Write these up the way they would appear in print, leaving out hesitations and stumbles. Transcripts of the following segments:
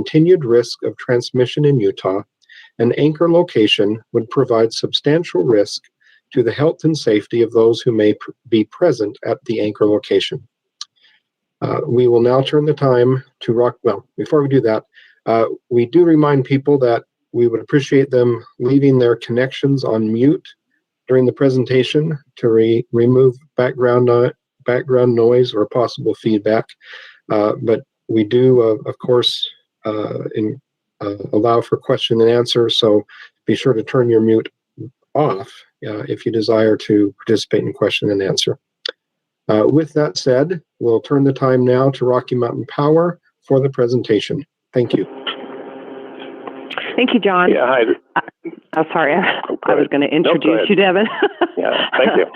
continued risk of transmission in Utah, an anchor location would provide substantial risk to the health and safety of those who may be present at the anchor location. We will now turn the time to well, before we do that, we do remind people that we would appreciate them leaving their connections on mute during the presentation to remove background noise or possible feedback. But we do, of course, allow for question and answer, so be sure to turn your mute off if you desire to participate in question and answer. With that said, we'll turn the time now to Rocky Mountain Power for the presentation. Thank you. Thank you, John. Yeah, hi. Sorry, I was going to introduce you, Devin. Yeah, thank you.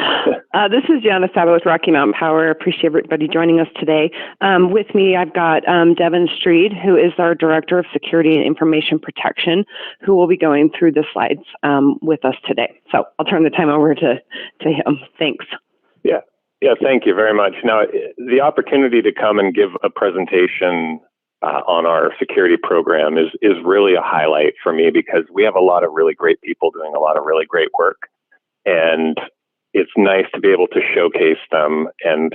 This is Jana Saba with Rocky Mountain Power. Appreciate everybody joining us today. With me, I've got Devin Streed, who is our Director of Security and Information Protection, who will be going through the slides with us today. So I'll turn the time over to him. Thanks. Yeah, thank you very much. Now, the opportunity to come and give a presentation on our security program is really a highlight for me, because we have a lot of really great people doing a lot of really great work, and it's nice to be able to showcase them and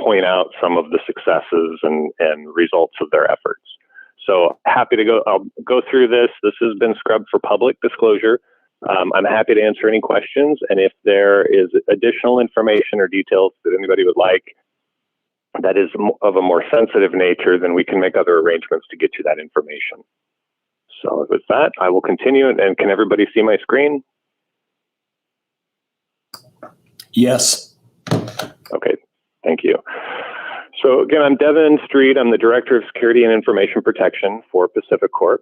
point out some of the successes and results of their efforts. So happy to go. I'll go through this. This has been scrubbed for public disclosure. I'm happy to answer any questions, and if there is additional information or details that anybody would like that is of a more sensitive nature, then we can make other arrangements to get you that information. So with that, I will continue. And can everybody see my screen? Yes. Okay, thank you. So again, I'm Devin Streed. I'm the Director of Security and Information Protection for Pacific Corp.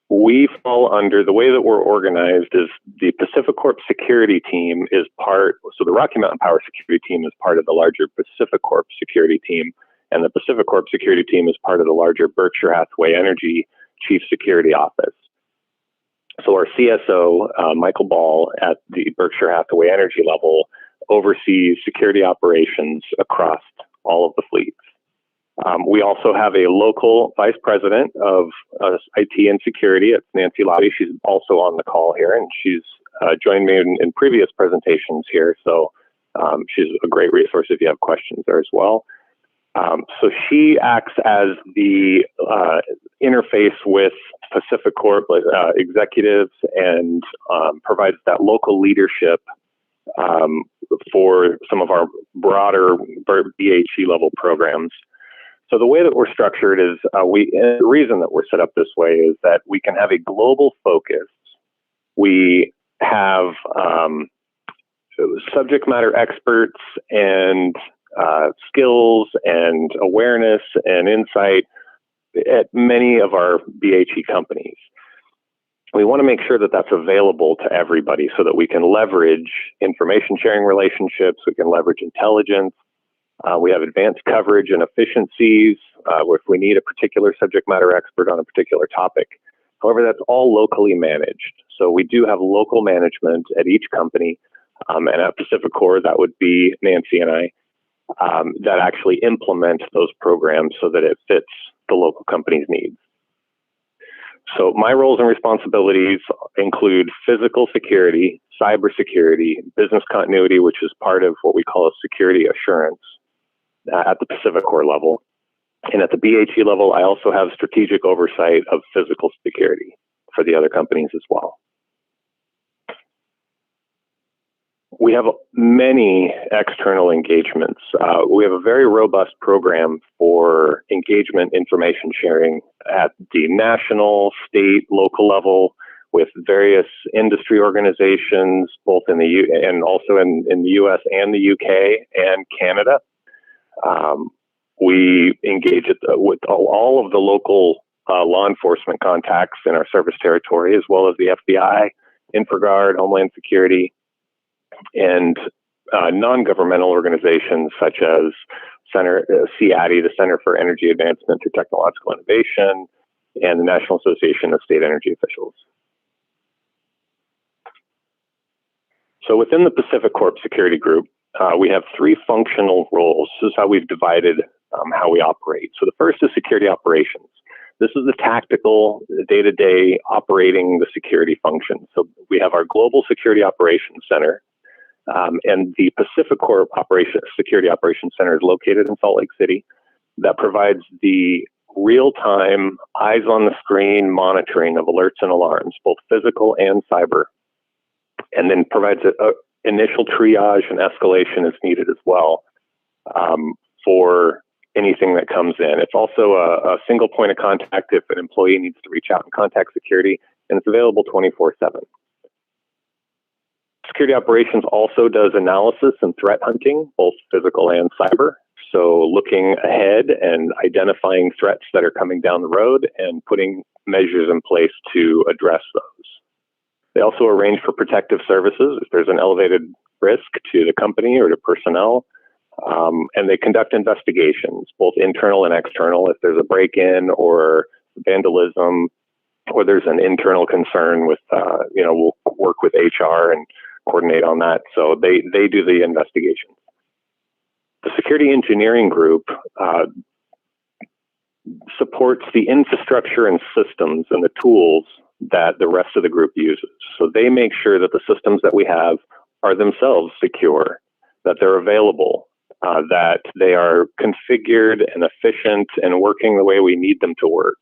We fall under, the way that we're organized is the Pacific Corp security team is so the Rocky Mountain Power security team is part of the larger Pacific Corp security team, and the Pacific Corp security team is part of the larger Berkshire Hathaway Energy Chief Security Office. So our CSO, Michael Ball, at the Berkshire Hathaway Energy level, oversees security operations across all of the fleets. We also have a local vice president of IT and security. It's Nancy Lottie. She's also on the call here, and she's joined me in previous presentations here. So she's a great resource if you have questions there as well. So she acts as the interface with Pacific Corp executives and provides that local leadership for some of our broader BHE level programs. So the way that we're structured is the reason that we're set up this way is that we can have a global focus. We have subject matter experts and skills and awareness and insight at many of our BHE companies. We want to make sure that that's available to everybody so that we can leverage information sharing relationships, we can leverage intelligence. We have advanced coverage and efficiencies if we need a particular subject matter expert on a particular topic. However, that's all locally managed. So we do have local management at each company, and at Pacific Corp, that would be Nancy and I, that actually implement those programs so that it fits the local company's needs. So my roles and responsibilities include physical security, cybersecurity, business continuity, which is part of what we call a security assurance at the Pacific Corp level. And at the BHE level, I also have strategic oversight of physical security for the other companies as well. We have many external engagements. We have a very robust program for engagement information sharing at the national, state, local level with various industry organizations, both in the and also in the US and the UK and Canada. We engage with all of the local law enforcement contacts in our service territory, as well as the FBI, InfraGard, Homeland Security, and non-governmental organizations such as CATI, the Center for Energy Advancement through Technological Innovation, and the National Association of State Energy Officials. So within the Pacific Corp Security Group, we have three functional roles. This is how we've divided how we operate. So the first is security operations. This is the tactical, day-to-day operating the security function. So we have our Global Security Operations Center, and the Pacific Corp Security Operations Center is located in Salt Lake City. That provides the real-time, eyes-on-the-screen monitoring of alerts and alarms, both physical and cyber, and then provides initial triage and escalation as needed as well for anything that comes in. It's also a single point of contact if an employee needs to reach out and contact security, and it's available 24/7. Security operations also does analysis and threat hunting, both physical and cyber. So looking ahead and identifying threats that are coming down the road and putting measures in place to address those. They also arrange for protective services if there's an elevated risk to the company or to personnel. And they conduct investigations, both internal and external, if there's a break-in or vandalism, or there's an internal concern with, we'll work with HR and coordinate on that. So they do the investigation. The security engineering group supports the infrastructure and systems and the tools that the rest of the group uses. So they make sure that the systems that we have are themselves secure, that they're available, that they are configured and efficient and working the way we need them to work.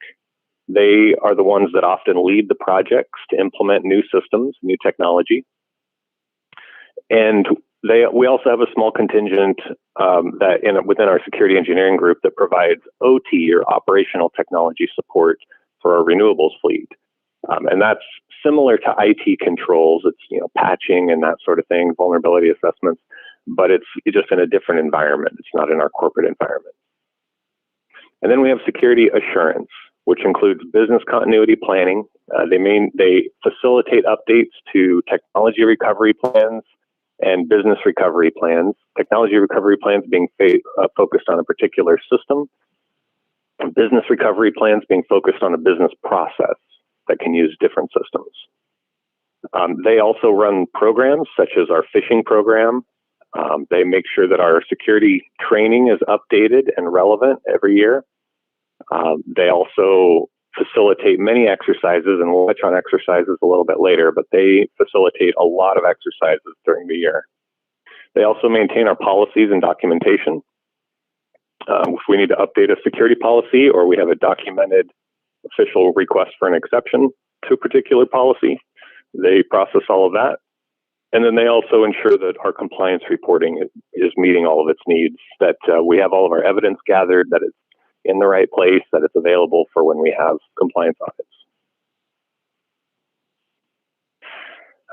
They are the ones that often lead the projects to implement new systems, new technology. And we also have a small contingent within our security engineering group that provides OT, or operational technology support, for our renewables fleet. And that's similar to IT controls. It's patching and that sort of thing, vulnerability assessments, but it's just in a different environment. It's not in our corporate environment. And then we have security assurance, which includes business continuity planning. They facilitate updates to technology recovery plans and business recovery plans. Technology recovery plans being focused on a particular system, business recovery plans being focused on a business process that can use different systems. They also run programs such as our phishing program. They make sure that our security training is updated and relevant every year. They also facilitate many exercises, and we'll touch on exercises a little bit later, but they facilitate a lot of exercises during the year. They also maintain our policies and documentation. If we need to update a security policy, or we have a documented official request for an exception to a particular policy, they process all of that. And then they also ensure that our compliance reporting is meeting all of its needs, that we have all of our evidence gathered, that it's in the right place, that it's available for when we have compliance audits.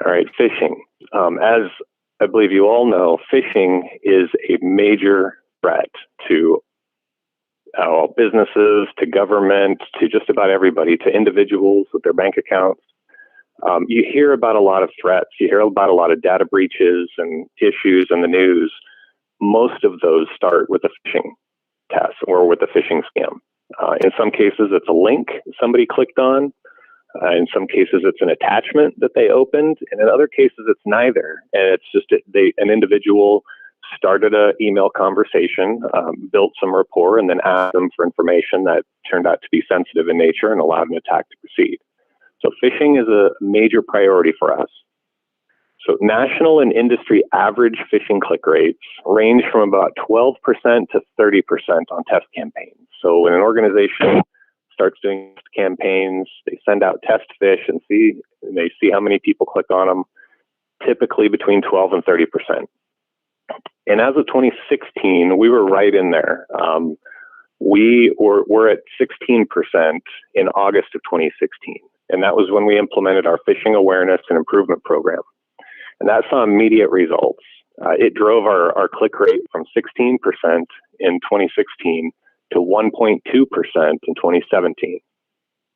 All right, phishing. As I believe you all know, phishing is a major threat to businesses, to government, to just about everybody, to individuals with their bank accounts. You hear about a lot of threats. You hear about a lot of data breaches and issues in the news. Most of those start with a phishing test or with a phishing scam. In some cases, it's a link somebody clicked on. In some cases, it's an attachment that they opened. And in other cases, it's neither. And it's just an individual started an email conversation, built some rapport, and then asked them for information that turned out to be sensitive in nature and allowed an attack to proceed. So phishing is a major priority for us. So national and industry average phishing click rates range from about 12% to 30% on test campaigns. So when an organization starts doing campaigns, they send out test phish and they see how many people click on them, typically between 12 and 30%. And as of 2016, we were right in there. We're at 16% in August of 2016. And that was when we implemented our phishing awareness and improvement program. And that saw immediate results. It drove our click rate from 16% in 2016 to 1.2% in 2017.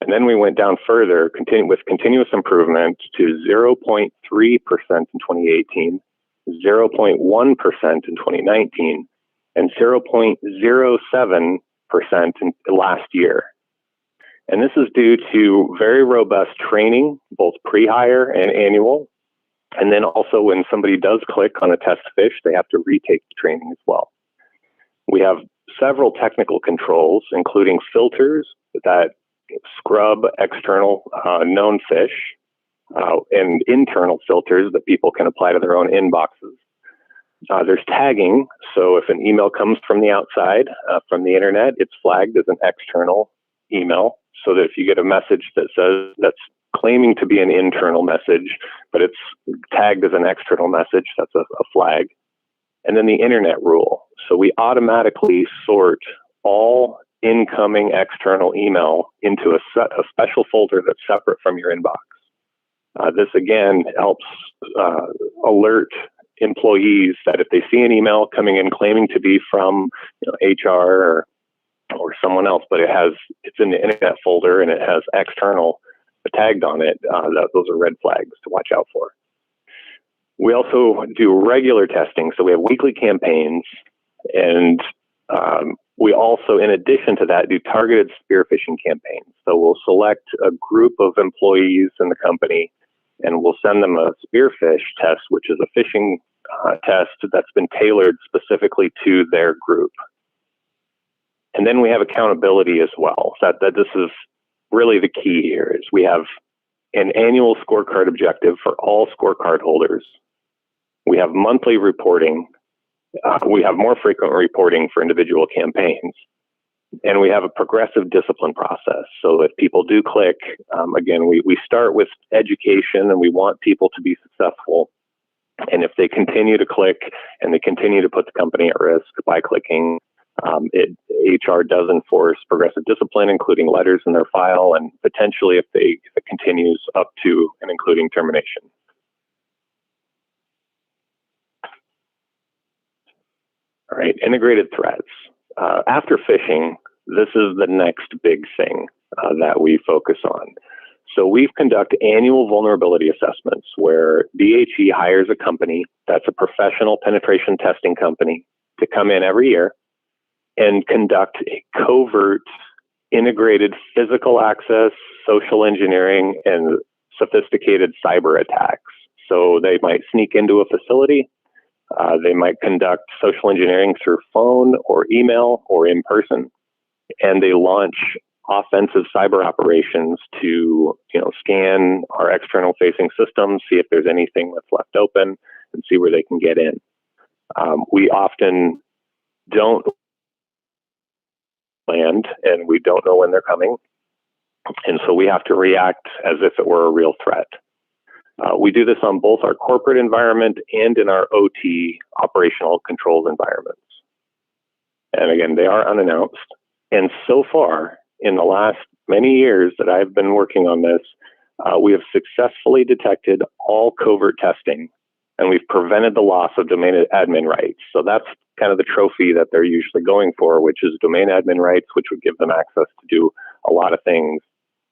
And then we went down further, with continuous improvement to 0.3% in 2018, 0.1% in 2019, and 0.07% in last year. And this is due to very robust training, both pre-hire and annual. And then also when somebody does click on a test phish, they have to retake the training as well. We have several technical controls, including filters that scrub external known phish and internal filters that people can apply to their own inboxes. There's tagging, so if an email comes from the outside, from the internet, it's flagged as an external email, so that if you get a message that says that's claiming to be an internal message, but it's tagged as an external message, that's a flag. And then the internet rule. So we automatically sort all incoming external email into a special folder that's separate from your inbox. This again helps alert employees that if they see an email coming in claiming to be from HR or someone else, but it's in the internet folder and it has external tagged on it, those are red flags to watch out for. We also do regular testing, so we have weekly campaigns, and we also, in addition to that, do targeted spear phishing campaigns. So we'll select a group of employees in the company, and we'll send them a spearfish test, which is a phishing test that's been tailored specifically to their group. And then we have accountability as well. So that this is really the key here, is we have an annual scorecard objective for all scorecard holders. We have monthly reporting. We have more frequent reporting for individual campaigns. And we have a progressive discipline process. So if people do click, again, we start with education and we want people to be successful. And if they continue to click and they continue to put the company at risk by clicking, HR does enforce progressive discipline, including letters in their file, and potentially if it continues up to and including termination. All right, integrated threats. After phishing, this is the next big thing that we focus on. So we've conducted annual vulnerability assessments where DHE hires a company that's a professional penetration testing company to come in every year and conduct a covert, integrated physical access, social engineering, and sophisticated cyber attacks. So they might sneak into a facility. They might conduct social engineering through phone or email or in person, and they launch offensive cyber operations to, scan our external facing systems, see if there's anything that's left open, and see where they can get in. We often don't land, and we don't know when they're coming, and so we have to react as if it were a real threat. We do this on both our corporate environment and in our OT operational controls environments. And again, they are unannounced. And so far, in the last many years that I've been working on this, we have successfully detected all covert testing, and we've prevented the loss of domain admin rights. So that's kind of the trophy that they're usually going for, which is domain admin rights, which would give them access to do a lot of things.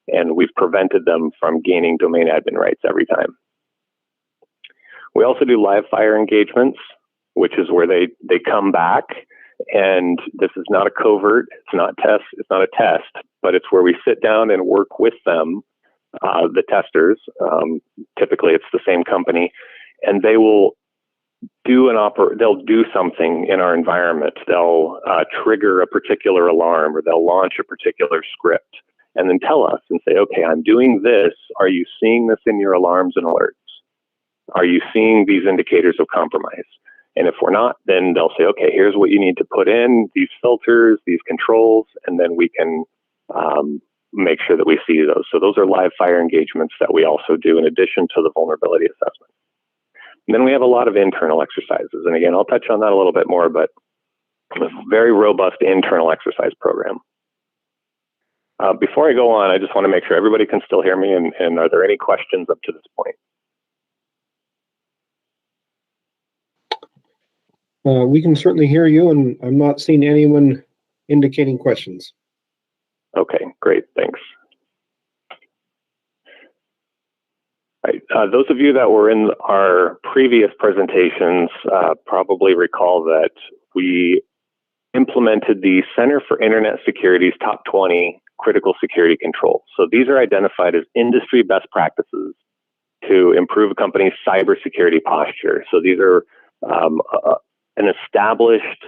And we've prevented them from gaining domain admin rights every time. We also do live fire engagements, which is where they come back, and this is not a covert, it's not a test, but it's where we sit down and work with them, the testers. Typically it's the same company, and they will they'll do something in our environment. They'll trigger a particular alarm, or they'll launch a particular script, and then tell us and say, okay, I'm doing this. Are you seeing this in your alarms and alerts? Are you seeing these indicators of compromise? And if we're not, then they'll say, okay, here's what you need to put in, these filters, these controls, and then we can make sure that we see those. So those are live fire engagements that we also do in addition to the vulnerability assessment. And then we have a lot of internal exercises. And again, I'll touch on that a little bit more, but a very robust internal exercise program. Before I go on, I just want to make sure everybody can still hear me, and are there any questions up to this point? We can certainly hear you, and I'm not seeing anyone indicating questions. Okay, great, thanks. All right, those of you that were in our previous presentations probably recall that we implemented the Center for Internet Security's top 20 critical security controls. So these are identified as industry best practices to improve a company's cybersecurity posture. So these are an established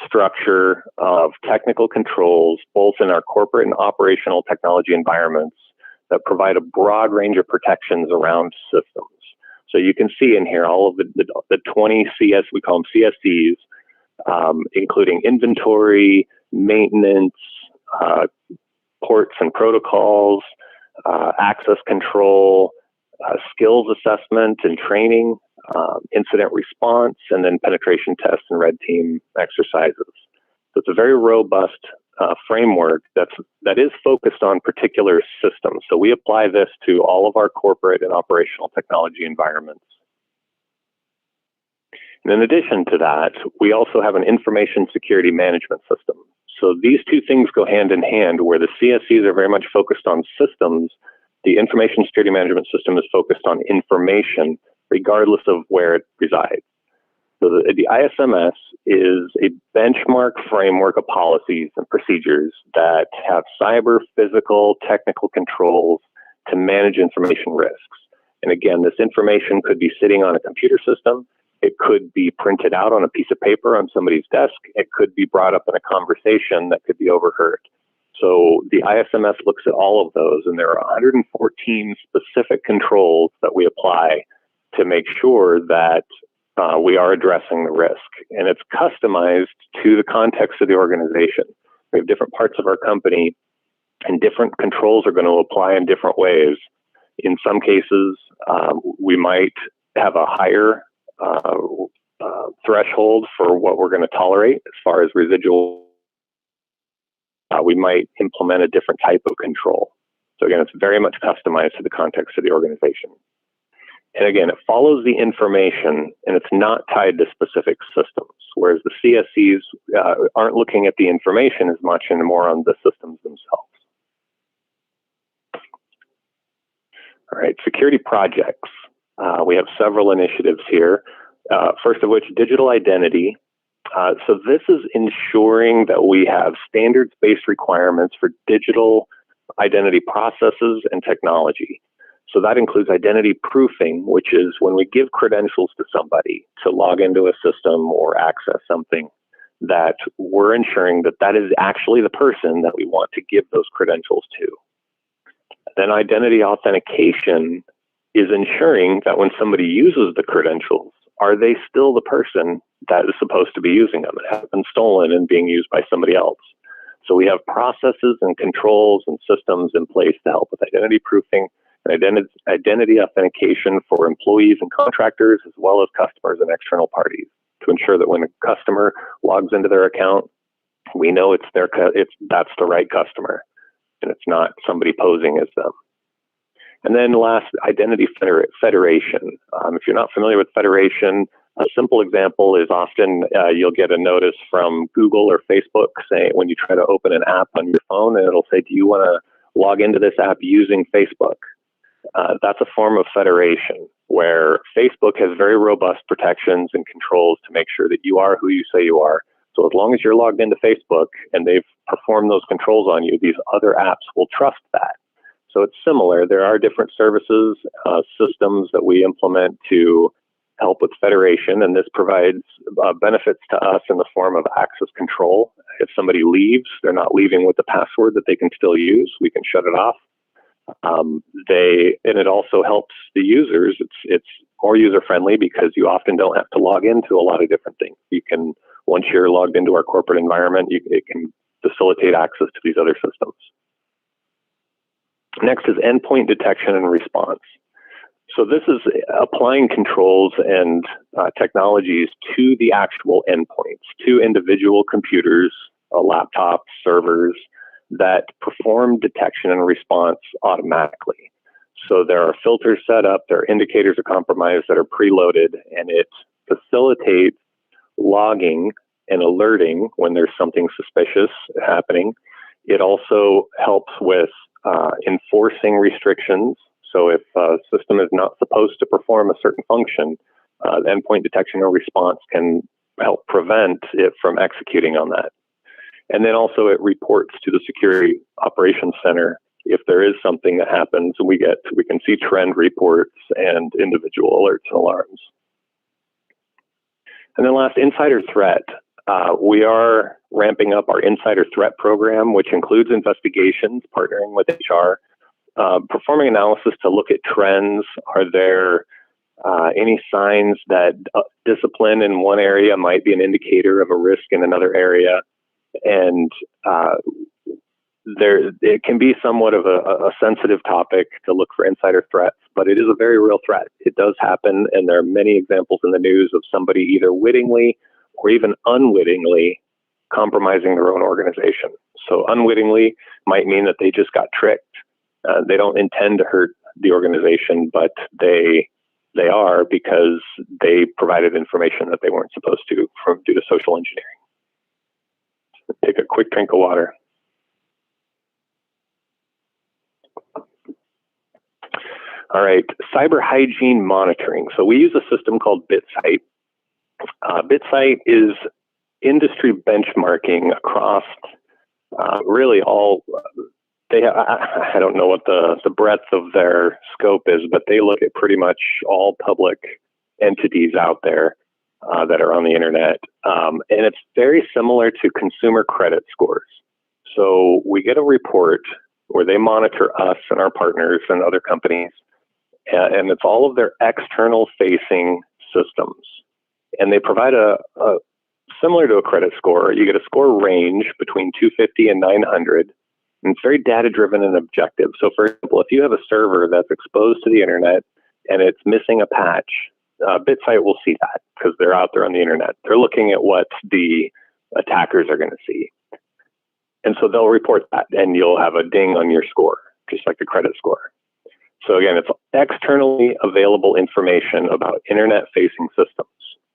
structure of technical controls, both in our corporate and operational technology environments, that provide a broad range of protections around systems. So you can see in here all of the 20 we call them CSCs, including inventory, maintenance, ports and protocols, access control, skills assessment and training, incident response, and then penetration tests and red team exercises. So it's a very robust framework that is focused on particular systems. So we apply this to all of our corporate and operational technology environments. And in addition to that, we also have an information security management system. So these two things go hand in hand, where the CSCs are very much focused on systems. The information security management system is focused on information, regardless of where it resides. So the ISMS is a benchmark framework of policies and procedures that have cyber, physical, technical controls to manage information risks. And again, this information could be sitting on a computer system. It could be printed out on a piece of paper on somebody's desk. It could be brought up in a conversation that could be overheard. So the ISMS looks at all of those, and there are 114 specific controls that we apply to make sure that we are addressing the risk. And it's customized to the context of the organization. We have different parts of our company, and different controls are going to apply in different ways. In some cases, we might have a higher threshold for what we're going to tolerate as far as residual. We might implement a different type of control. So again, it's very much customized to the context of the organization. And again, it follows the information, and it's not tied to specific systems, whereas the CSCs aren't looking at the information as much and more on the systems themselves. All right, security projects. We have several initiatives here. First of which, digital identity. So this is ensuring that we have standards-based requirements for digital identity processes and technology. So that includes identity proofing, which is when we give credentials to somebody to log into a system or access something, that we're ensuring that that is actually the person that we want to give those credentials to. Then identity authentication is ensuring that when somebody uses the credentials, are they still the person that is supposed to be using them? It hasn't been stolen and being used by somebody else. So we have processes and controls and systems in place to help with identity proofing and identity authentication for employees and contractors, as well as customers and external parties, to ensure that when a customer logs into their account, we know that's the right customer, and it's not somebody posing as them. And then last, identity federation. If you're not familiar with federation, a simple example is often you'll get a notice from Google or Facebook saying, when you try to open an app on your phone, and it'll say, do you want to log into this app using Facebook? That's a form of federation, where Facebook has very robust protections and controls to make sure that you are who you say you are. So as long as you're logged into Facebook and they've performed those controls on you, these other apps will trust that. So it's similar. There are different services, systems that we implement to help with federation, and this provides benefits to us in the form of access control. If somebody leaves, they're not leaving with the password that they can still use. We can shut it off. And it also helps the users. It's more user-friendly because you often don't have to log into a lot of different things. You can, once you're logged into our corporate environment, it can facilitate access to these other systems. Next is endpoint detection and response. So this is applying controls and technologies to the actual endpoints, to individual computers, laptops, servers, that perform detection and response automatically. So there are filters set up, there are indicators of compromise that are preloaded, and it facilitates logging and alerting when there's something suspicious happening. It also helps with enforcing restrictions. So if a system is not supposed to perform a certain function, endpoint detection or response can help prevent it from executing on that. And then also it reports to the Security Operations Center if there is something that happens. We can see trend reports and individual alerts and alarms. And then last, insider threat. We are ramping up our insider threat program, which includes investigations, partnering with HR, performing analysis to look at trends. Are there any signs that discipline in one area might be an indicator of a risk in another area? And it can be somewhat of a sensitive topic to look for insider threats, but it is a very real threat. It does happen, and there are many examples in the news of somebody either wittingly or even unwittingly compromising their own organization. So unwittingly might mean that they just got tricked. They don't intend to hurt the organization, but they are because they provided information that they weren't supposed to due to social engineering. Take a quick drink of water. All right, cyber hygiene monitoring. So we use a system called BitSight. BitSight is industry benchmarking across really all. I don't know what the breadth of their scope is, but they look at pretty much all public entities out there that are on the internet. And it's very similar to consumer credit scores. So we get a report where they monitor us and our partners and other companies, and it's all of their external facing systems. And they provide a similar to a credit score. You get a score range between 250 and 900. And it's very data-driven and objective. So, for example, if you have a server that's exposed to the internet and it's missing a patch, BitSight will see that because they're out there on the internet. They're looking at what the attackers are going to see. And so they'll report that, and you'll have a ding on your score, just like a credit score. So again, it's externally available information about internet-facing systems.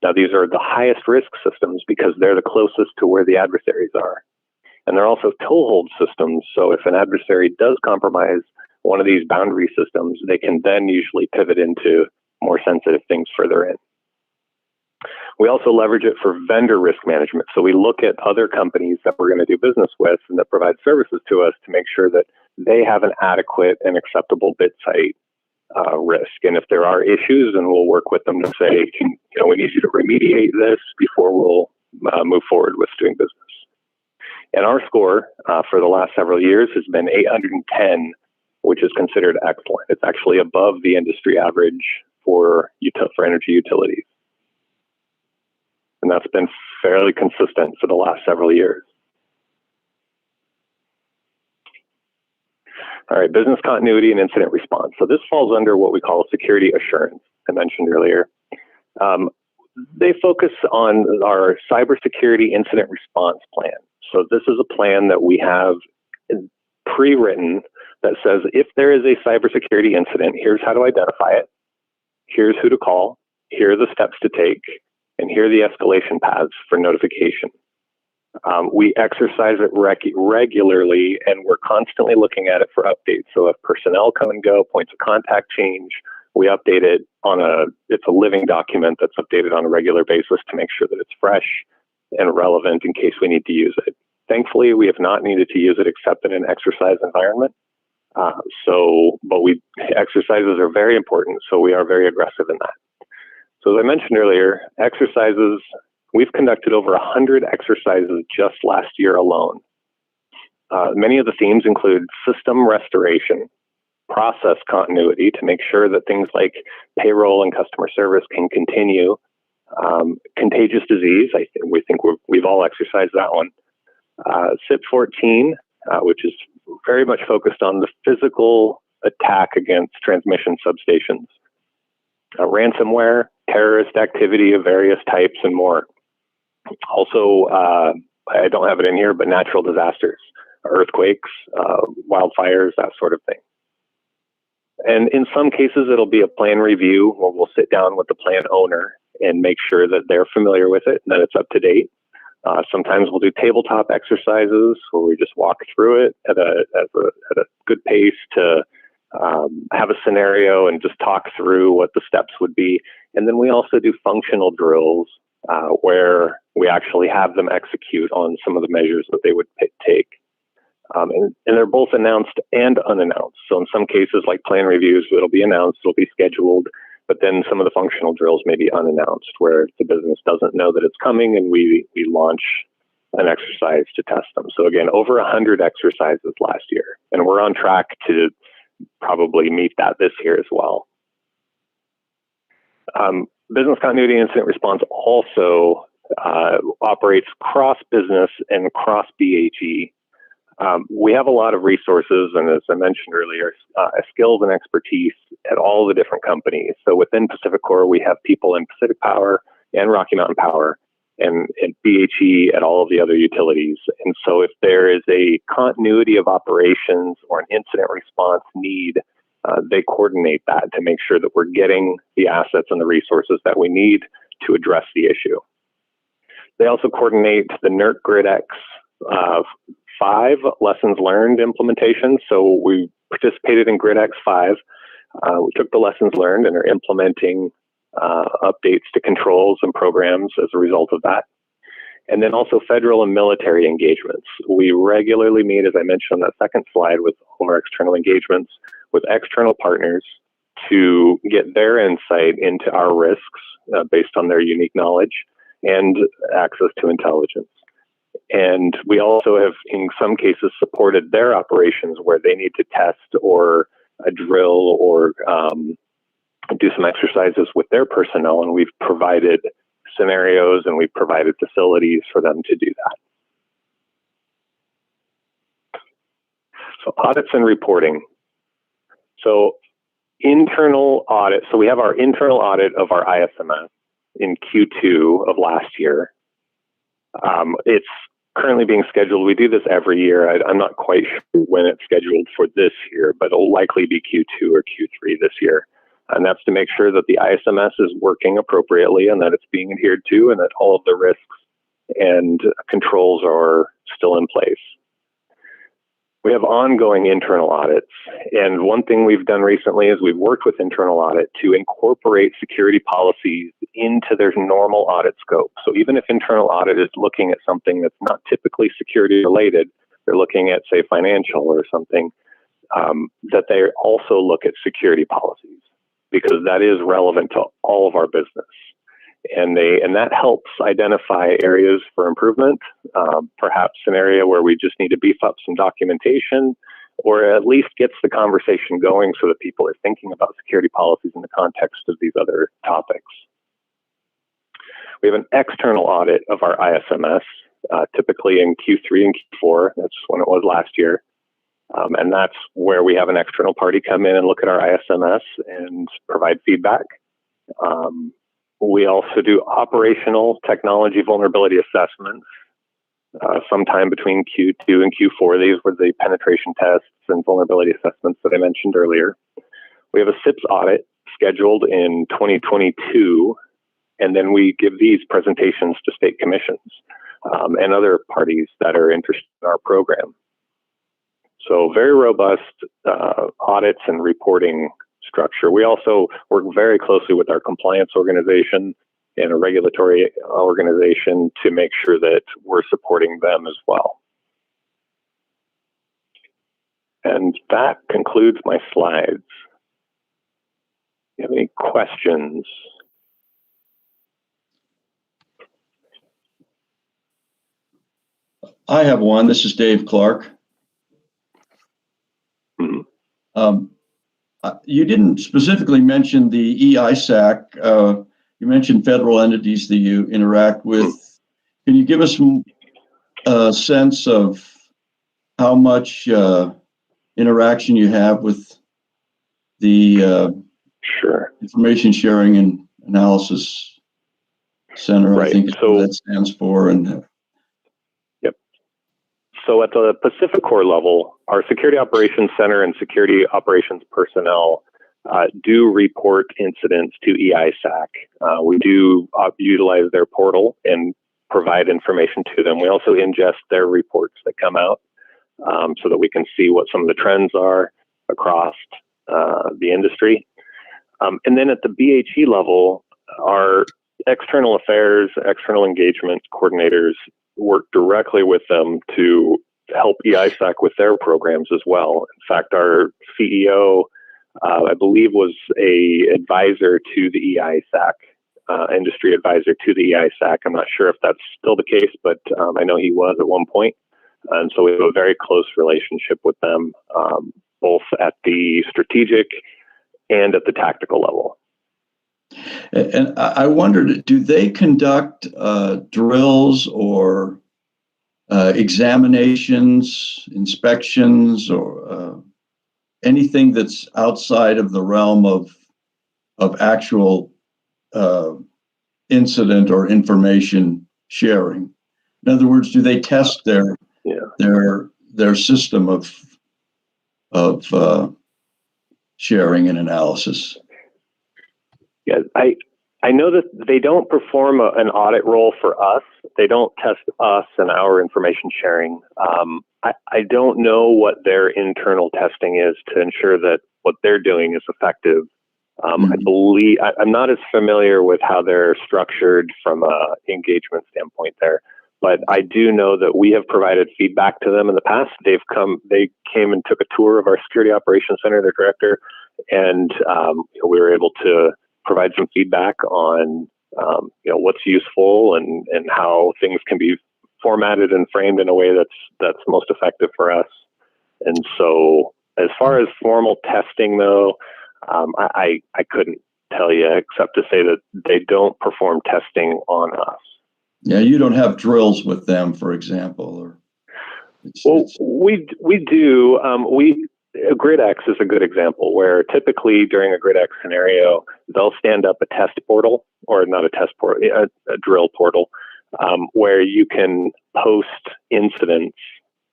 Now, these are the highest risk systems because they're the closest to where the adversaries are. And they're also toehold systems. So if an adversary does compromise one of these boundary systems, they can then usually pivot into more sensitive things further in. We also leverage it for vendor risk management. So we look at other companies that we're going to do business with and that provide services to us to make sure that they have an adequate and acceptable BitSight risk. And if there are issues, then we'll work with them to say, we need you to remediate this before we'll move forward with doing business. And our score for the last several years has been 810, which is considered excellent. It's actually above the industry average for energy utilities. And that's been fairly consistent for the last several years. All right, business continuity and incident response. So this falls under what we call security assurance, I mentioned earlier. They focus on our cybersecurity incident response plan. So this is a plan that we have pre-written that says if there is a cybersecurity incident, here's how to identify it, here's who to call, here are the steps to take, and here are the escalation paths for notification. We exercise it regularly, and we're constantly looking at it for updates. So if personnel come and go, points of contact change, we update it it's a living document that's updated on a regular basis to make sure that it's fresh and relevant in case we need to use it. Thankfully, we have not needed to use it except in an exercise environment. But exercises are very important, so we are very aggressive in that. So as I mentioned earlier, exercises, we've conducted over 100 exercises just last year alone. Many of the themes include system restoration, process continuity to make sure that things like payroll and customer service can continue. Contagious disease, we think we've all exercised that one. SIP 14, which is very much focused on the physical attack against transmission substations. Ransomware, terrorist activity of various types, and more. Also, I don't have it in here, but natural disasters, earthquakes, wildfires, that sort of thing. And in some cases, it'll be a plan review where we'll sit down with the plan owner and make sure that they're familiar with it and that it's up to date. Sometimes we'll do tabletop exercises where we just walk through it at a good pace to have a scenario and just talk through what the steps would be. And then we also do functional drills where we actually have them execute on some of the measures that they would take. And they're both announced and unannounced. So in some cases, like plan reviews, it'll be announced, it'll be scheduled, but then some of the functional drills may be unannounced, where the business doesn't know that it's coming, and we launch an exercise to test them. So again, over 100 exercises last year, and we're on track to probably meet that this year as well. Business continuity incident response also operates cross-business and cross-BAG. We have a lot of resources, and as I mentioned earlier, skills and expertise at all the different companies. So within Pacific Core, we have people in Pacific Power and Rocky Mountain Power, and BHE at all of the other utilities. And so if there is a continuity of operations or an incident response need, they coordinate that to make sure that we're getting the assets and the resources that we need to address the issue. They also coordinate the NERC GridX 5 lessons learned implementation. So we participated in GridX 5. We took the lessons learned and are implementing updates to controls and programs as a result of that. And then also federal and military engagements. We regularly meet, as I mentioned on that second slide, with all our external engagements with external partners to get their insight into our risks based on their unique knowledge and access to intelligence. And we also have, in some cases, supported their operations where they need to test or drill or do some exercises with their personnel, and we've provided scenarios and we've provided facilities for them to do that. So audits and reporting. So internal audit. So we have our internal audit of our ISMS in Q2 of last year. It's currently being scheduled. We do this every year. I'm not quite sure when it's scheduled for this year, but it'll likely be Q2 or Q3 this year. And that's to make sure that the ISMS is working appropriately and that it's being adhered to and that all of the risks and controls are still in place. We have ongoing internal audits. And one thing we've done recently is we've worked with internal audit to incorporate security policies into their normal audit scope. So even if internal audit is looking at something that's not typically security related, they're looking at, say, financial or something, that they also look at security policies, because that is relevant to all of our business. And that helps identify areas for improvement, perhaps an area where we just need to beef up some documentation, or at least gets the conversation going so that people are thinking about security policies in the context of these other topics. We have an external audit of our ISMS, typically in Q3 and Q4. That's when it was last year. And that's where we have an external party come in and look at our ISMS and provide feedback. We also do operational technology vulnerability assessments sometime between Q2 and Q4. These were the penetration tests and vulnerability assessments that I mentioned earlier. We have a SIPS audit scheduled in 2022, and then we give these presentations to state commissions and other parties that are interested in our program. So very robust audits and reporting structure. We also work very closely with our compliance organization and a regulatory organization to make sure that we're supporting them as well. And that concludes my slides. Do you have any questions? I have one. This is Dave Clark. You didn't specifically mention the EISAC. You mentioned federal entities that you interact with. Can you give us some sense of how much interaction you have with the Information Sharing and Analysis Center? Right. I think is what that stands for. And so at the Pacific Core level, our Security Operations Center and Security Operations personnel do report incidents to EISAC. We do utilize their portal and provide information to them. We also ingest their reports that come out so that we can see what some of the trends are across the industry. And then at the BHE level, our external affairs, external engagement coordinators work directly with them to help EISAC with their programs as well. In fact, our CEO I believe was a advisor to the EISAC, industry advisor to the EISAC. I'm not sure if that's still the case, but I know he was at one point. And so we have a very close relationship with them, both at the strategic and at the tactical level. And I wondered, do they conduct drills or examinations, inspections, or anything that's outside of the realm of actual incident or information sharing? In other words, do they test their system of sharing and analysis? Yeah, I know that they don't perform an audit role for us. They don't test us and our information sharing. I don't know what their internal testing is to ensure that what they're doing is effective. I believe I'm not as familiar with how they're structured from a engagement standpoint there, but I do know that we have provided feedback to them in the past. They came and took a tour of our Security Operations Center, their director, and we were able to provide some feedback on what's useful and how things can be formatted and framed in a way that's most effective for us. And so, as far as formal testing, though, I couldn't tell you except to say that they don't perform testing on us. Yeah, you don't have drills with them, for example, or we do. GridX is a good example where typically during a GridX scenario, they'll stand up a test portal, or not a test portal, a drill portal, where you can post incidents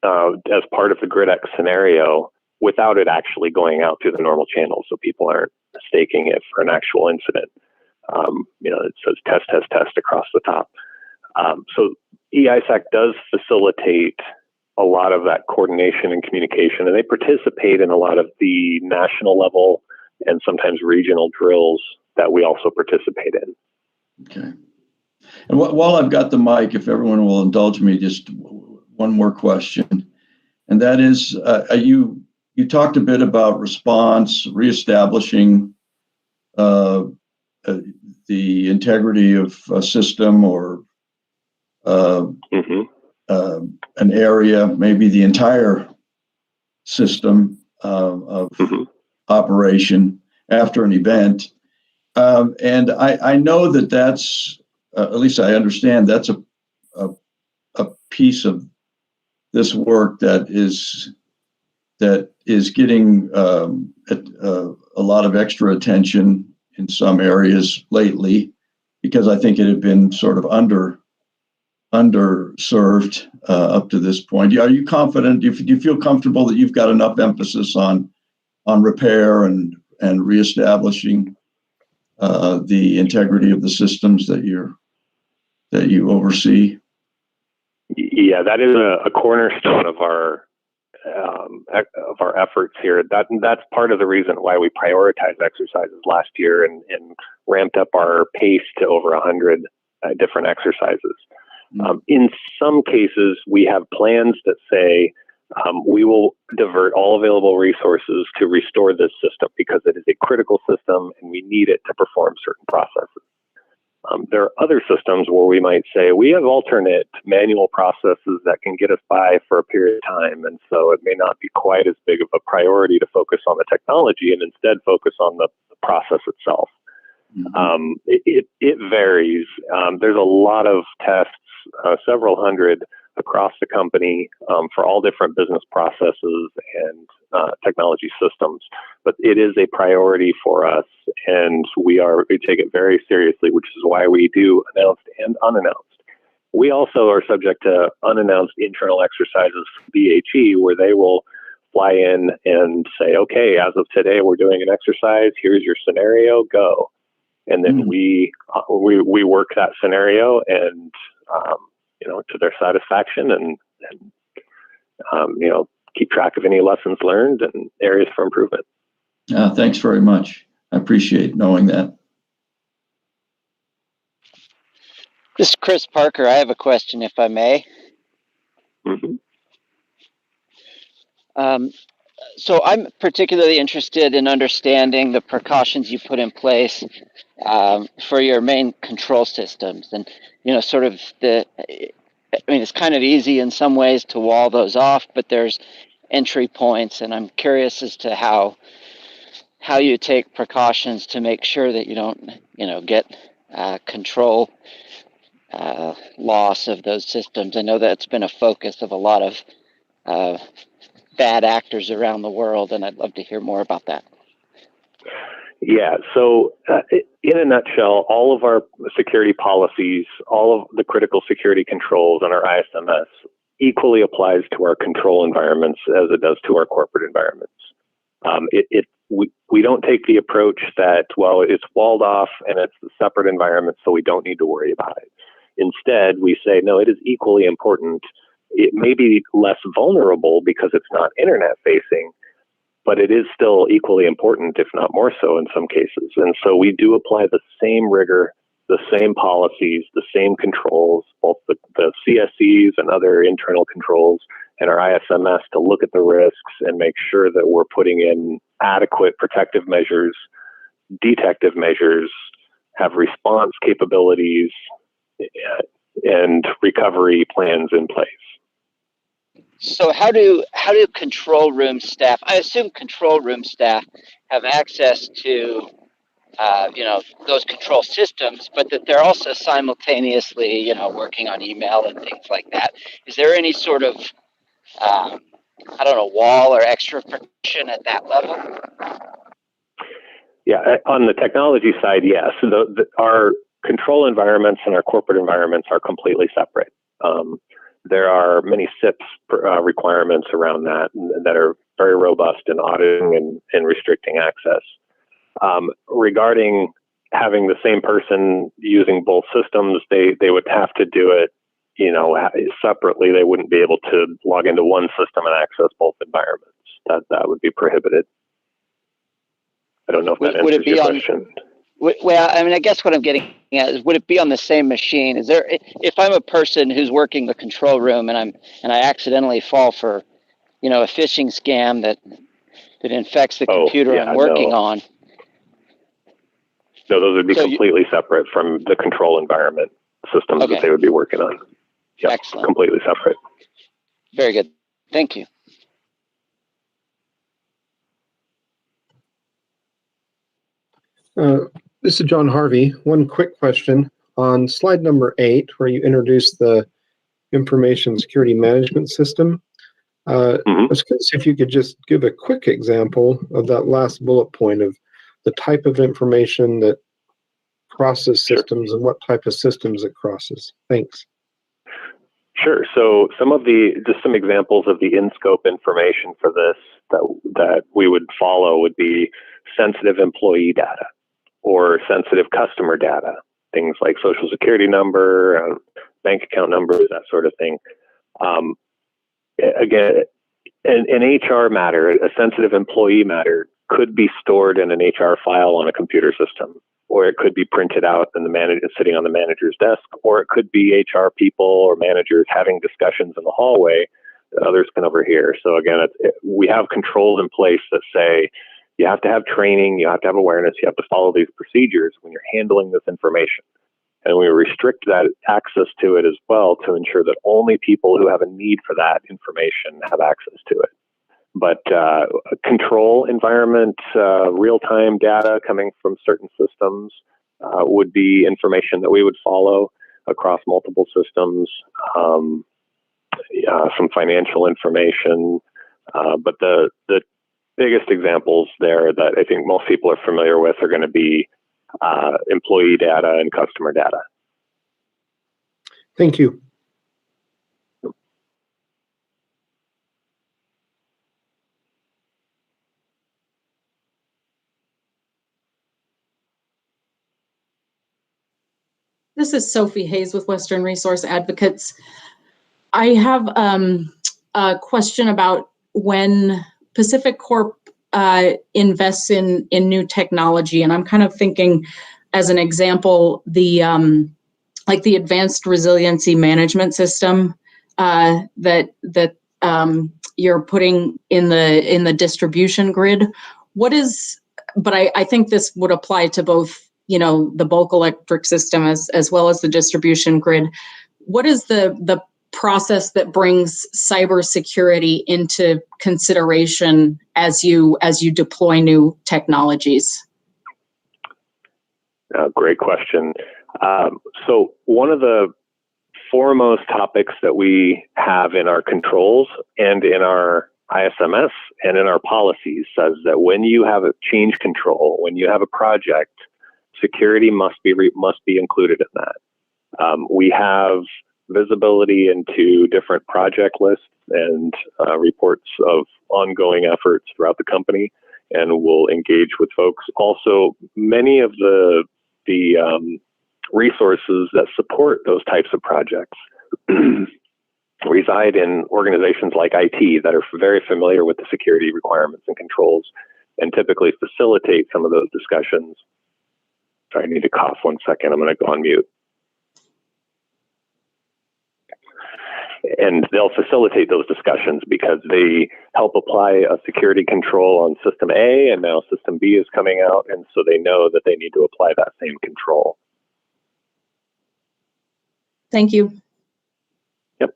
as part of the GridX scenario without it actually going out through the normal channels, so people aren't mistaking it for an actual incident. It says test across the top. So EISAC does facilitate a lot of that coordination and communication, and they participate in a lot of the national level and sometimes regional drills that we also participate in. Okay. And while I've got the mic, if everyone will indulge me, just one more question, and that is, you talked a bit about response, reestablishing the integrity of a system or an area, maybe the entire system of operation after an event. And I know that's, at least I understand, that's a piece of this work that is getting a lot of extra attention in some areas lately, because I think it had been sort of underserved up to this point. Are you confident? Do you feel comfortable that you've got enough emphasis on repair and reestablishing the integrity of the systems that you oversee? Yeah, that is a cornerstone of our efforts here. That's part of the reason why we prioritized exercises last year and ramped up our pace to over 100 different exercises. In some cases, we have plans that say we will divert all available resources to restore this system because it is a critical system and we need it to perform certain processes. There are other systems where we might say we have alternate manual processes that can get us by for a period of time, and so it may not be quite as big of a priority to focus on the technology and instead focus on the process itself. It varies. There's a lot of tests, several hundred across the company for all different business processes and technology systems. But it is a priority for us, and we take it very seriously, which is why we do announced and unannounced. We also are subject to unannounced internal exercises from BHE, where they will fly in and say, okay, as of today, we're doing an exercise. Here's your scenario, go. And then we work that scenario and, to their satisfaction and keep track of any lessons learned and areas for improvement. Thanks very much. I appreciate knowing that. This is Chris Parker. I have a question, if I may. So I'm particularly interested in understanding the precautions you put in place for your main control systems, and sort of it's kind of easy in some ways to wall those off, but there's entry points, and I'm curious as to how you take precautions to make sure that you don't get control loss of those systems. I know that's been a focus of a lot of bad actors around the world, and I'd love to hear more about that. Yeah, so in a nutshell, all of our security policies, all of the critical security controls on our ISMS equally applies to our control environments as it does to our corporate environments. We don't take the approach that, well, it's walled off and it's a separate environment, so we don't need to worry about it. Instead, we say, no, it is equally important. It may be less vulnerable because it's not internet facing, but it is still equally important, if not more so in some cases. And so we do apply the same rigor, the same policies, the same controls, both the CSEs and other internal controls and our ISMS to look at the risks and make sure that we're putting in adequate protective measures, detective measures, have response capabilities, and recovery plans in place. So how do control room staff, I assume control room staff have access to those control systems, but that they're also simultaneously working on email and things like that. Is there any sort of wall or extra protection at that level? Yeah, on the technology side, yes. Our control environments and our corporate environments are completely separate. There are many SIPs requirements around that are very robust in auditing and restricting access. Regarding having the same person using both systems, they would have to do it, separately. They wouldn't be able to log into one system and access both environments. That would be prohibited. I don't know if that answers your question. Well, I guess what I'm getting at is, would it be on the same machine? Is there, if I'm a person who's working the control room and I accidentally fall for, a phishing scam that infects the computer I'm working on? No, those would be completely separate from the control environment systems that they would be working on. Yep, excellent. Completely separate. Very good. Thank you. This is John Harvey. One quick question. On slide number 8, where you introduced the information security management system, I was curious if you could just give a quick example of that last bullet point of the type of information that crosses systems and what type of systems it crosses. Thanks. Sure. So some examples of the in-scope information for this that we would follow would be sensitive employee data or sensitive customer data, things like social security number, bank account numbers, that sort of thing. Again, an HR matter, a sensitive employee matter, could be stored in an HR file on a computer system, or it could be printed out and sitting on the manager's desk, or it could be HR people or managers having discussions in the hallway that others can overhear. So again, we have controls in place that say you have to have training, you have to have awareness, you have to follow these procedures when you're handling this information. And we restrict that access to it as well to ensure that only people who have a need for that information have access to it. But control environment, real-time data coming from certain systems would be information that we would follow across multiple systems, some financial information. But the biggest examples there that I think most people are familiar with are going to be employee data and customer data. Thank you. This is Sophie Hayes with Western Resource Advocates. I have a question about when Pacific Corp invests in new technology, and I'm kind of thinking, as an example, the Advanced Resiliency Management System that you're putting in the distribution grid. But I think this would apply to both, the bulk electric system as well as the distribution grid. What is the process that brings cybersecurity into consideration as you deploy new technologies? Great question. So one of the foremost topics that we have in our controls and in our ISMS and in our policies says that when you have a change control, when you have a project, security must be included in that. We have visibility into different project lists and reports of ongoing efforts throughout the company, and we'll engage with folks. Also, many of the resources that support those types of projects reside in organizations like IT that are very familiar with the security requirements and controls and typically facilitate some of those discussions. Sorry, I need to cough 1 second. I'm going to go on mute. And they'll facilitate those discussions because they help apply a security control on system A, and now system B is coming out, and so they know that they need to apply that same control. Thank you. Yep.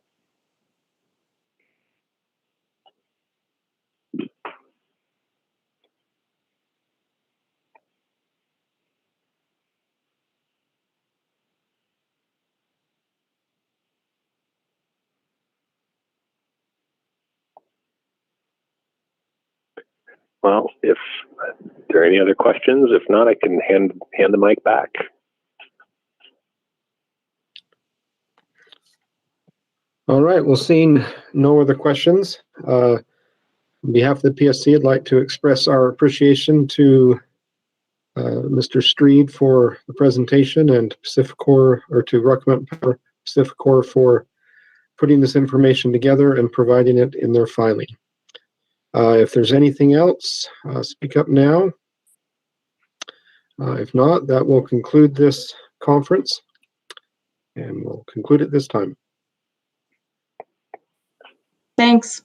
Well, if there are any other questions, if not, I can hand the mic back. All right, well, seeing no other questions, on behalf of the PSC, I'd like to express our appreciation to Mr. Streed for the presentation and PacifiCorp, or to Rocky Power PacifiCorp for putting this information together and providing it in their filing. If there's anything else, speak up now. If not, that will conclude this conference, and we'll conclude it this time. Thanks.